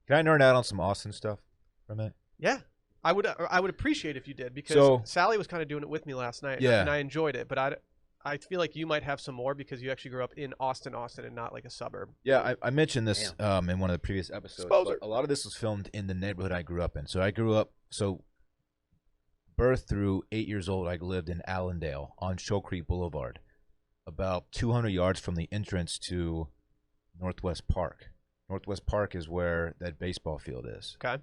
Can I nerd out on some Austin stuff for a minute? Yeah. I would appreciate if you did, because Sally was kind of doing it with me last night, and I enjoyed it. But I feel like you might have some more because you actually grew up in Austin, and not like a suburb. Yeah, I mentioned this in one of the previous episodes. But a lot of this was filmed in the neighborhood I grew up in. So I grew up, birth through 8 years old, I lived in Allendale on Shoal Creek Boulevard, about 200 yards from the entrance to Northwest Park. Northwest Park is where that baseball field is. Okay.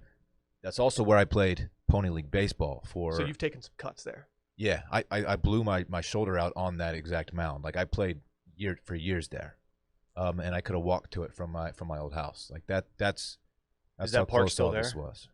That's also where I played Pony League baseball for. So you've taken some cuts there. Yeah, I blew my shoulder out on that exact mound. Like I played for years there, and I could have walked to it from my old house. Like that's is that how park close still all there? This was.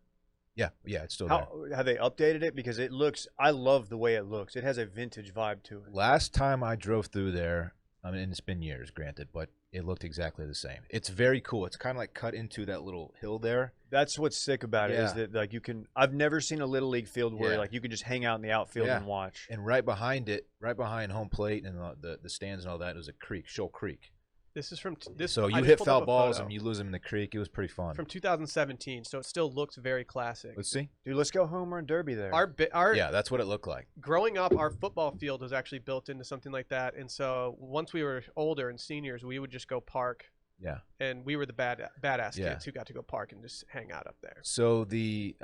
Yeah, it's still there. Have they updated it? Because it looks. I love the way it looks. It has a vintage vibe to it. Last time I drove through there, I mean, it's been years, granted, but it looked exactly the same. It's very cool. It's kind of like cut into that little hill there. That's what's sick about it, is that like you can. I've never seen a little league field where like you can just hang out in the outfield and watch. And right behind home plate and the stands and all that, was a creek, Shoal Creek. This is from this. So you hit foul balls and you lose them in the creek. It was pretty fun. From 2017, so it still looks very classic. Let's see, dude. Let's go home run derby there. Our that's what it looked like. Growing up, our football field was actually built into something like that, and so once we were older and seniors, we would just go park. Yeah. And we were the badass kids who got to go park and just hang out up there. So the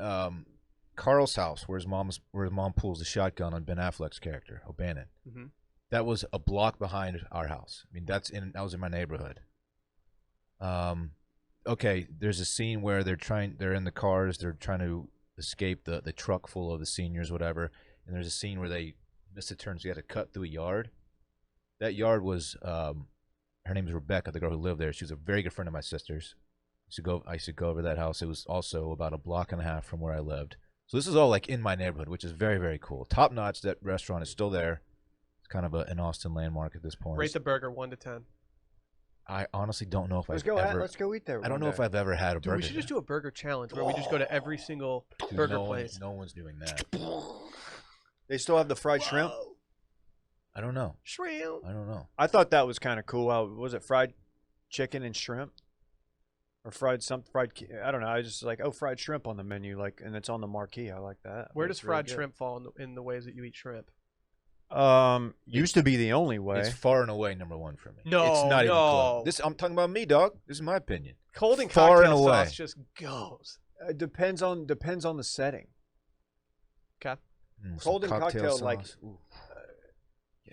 Carl's house, where his mom pulls the shotgun on Ben Affleck's character, O'Bannon. Mm-hmm. That was a block behind our house. I mean, that was in my neighborhood. Okay, there's a scene where they're in the cars, they're trying to escape the truck full of the seniors, whatever. And there's a scene where they missed a turn, so you had to cut through a yard. That yard was her name is Rebecca, the girl who lived there. She was a very good friend of my sister's. I used to go over to that house. It was also about a block and a half from where I lived. So this is all like in my neighborhood, which is very, very cool. Top notch. That restaurant is still there. It's kind of an Austin landmark at this point. Rate the burger 1 to 10. I honestly don't know if Let's go eat there. I don't know if I've ever had a burger. We should just do a burger challenge where we just go to every single burger place. No one's doing that. They still have the fried shrimp. I don't know. Shrimp. I don't know. I thought that was kind of cool. Was it fried chicken and shrimp, or fried? I don't know. I was just like, fried shrimp on the menu, like, and it's on the marquee. I like that. Where does fried shrimp fall in the ways that you eat shrimp? Used to be the only way. It's far and away number one for me. No, it's not even close. I'm talking about me, dog. This is my opinion. Cold and cocktail sauce just goes. It depends on the setting. Okay. Cold and cocktail like.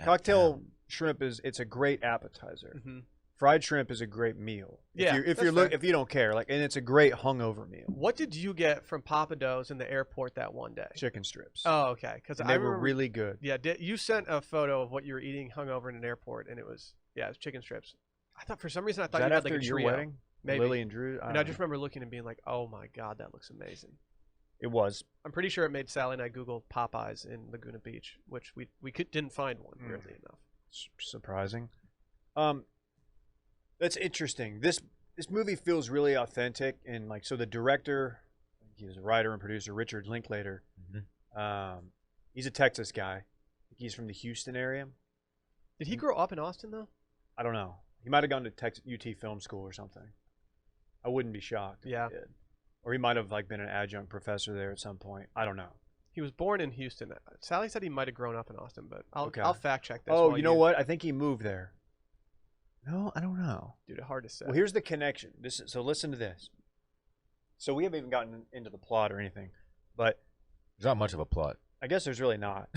Cocktail shrimp it's a great appetizer. Mm-hmm. Fried shrimp is a great meal. Yeah, if you don't care, like, and it's a great hungover meal. What did you get from Papa Do's in the airport that one day? Chicken strips. Oh, okay. Because they were really good. Yeah, you sent a photo of what you were eating hungover in an airport, and it was chicken strips. I thought for some reason you had like a your trio. wedding. Maybe. Lily and Drew. I just remember looking and being like, "Oh my god, that looks amazing." It was. I'm pretty sure it made Sally and I Google Popeyes in Laguna Beach, which we didn't find one, weirdly enough. Surprising. That's interesting. This movie feels really authentic, and like, so the director, he was a writer and producer, Richard Linklater. Mm-hmm. He's a Texas guy. He's from the Houston area. Did he grow up in Austin though? I don't know. He might have gone to UT Film School or something. I wouldn't be shocked. Yeah. If he did. Or he might have like been an adjunct professor there at some point. I don't know. He was born in Houston. Sally said he might have grown up in Austin, but I'll fact check this. Oh, you know what? I think he moved there. No, I don't know. Dude, hard to say. Well, here's the connection. So listen to this. So we haven't even gotten into the plot or anything, but there's not much of a plot. I guess there's really not.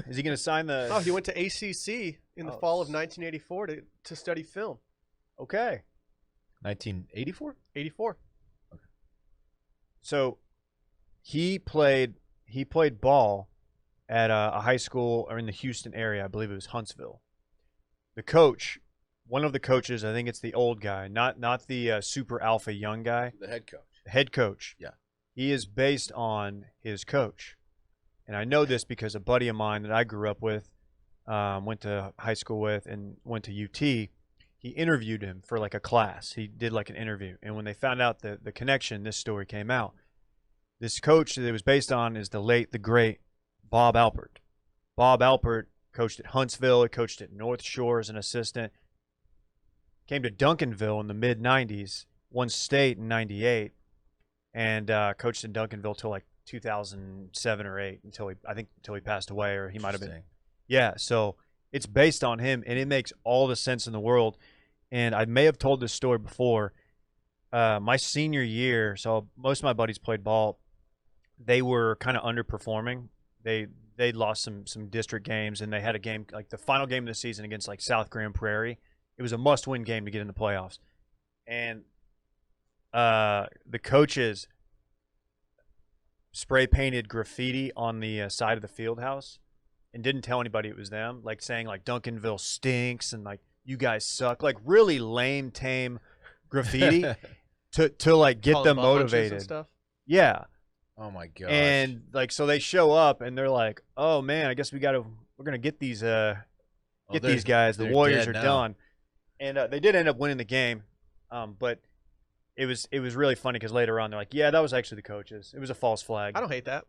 Is he going to sign the? Oh, he went to ACC in the fall of 1984 to study film. Okay. 1984? 84. Okay. So he played ball at a high school or in the Houston area. I believe it was Huntsville. The coach, one of the coaches, I think it's the old guy, not the super alpha young guy. The head coach. The head coach. Yeah. He is based on his coach. And I know this because a buddy of mine that I grew up with, went to high school with, and went to UT, he interviewed him for like a class. He did like an interview. And when they found out the connection, this story came out. This coach that it was based on is the great Bob Alpert. Bob Alpert coached at Huntsville. He coached at North Shore as an assistant. Came to Duncanville in the mid-90s, won state in 98. and coached in Duncanville till like 2007 or 8 until he passed away, or he might have been. Yeah, so it's based on him, and it makes all the sense in the world. And I may have told this story before. My senior year, so most of my buddies played ball. They were kind of underperforming. They'd lost some district games, and they had a game, like the final game of the season against like South Grand Prairie. It was a must-win game to get in the playoffs. And the coaches spray painted graffiti on the side of the field house and didn't tell anybody it was them, like saying like Duncanville stinks and like you guys suck, like really lame, tame graffiti to like get them motivated and stuff. Yeah. Oh my gosh. And like so they show up and they're like, oh man, I guess we're gonna get these these guys. The Warriors are done. And they did end up winning the game, but it was really funny because later on they're like, yeah, that was actually the coaches. It was a false flag. I don't hate that.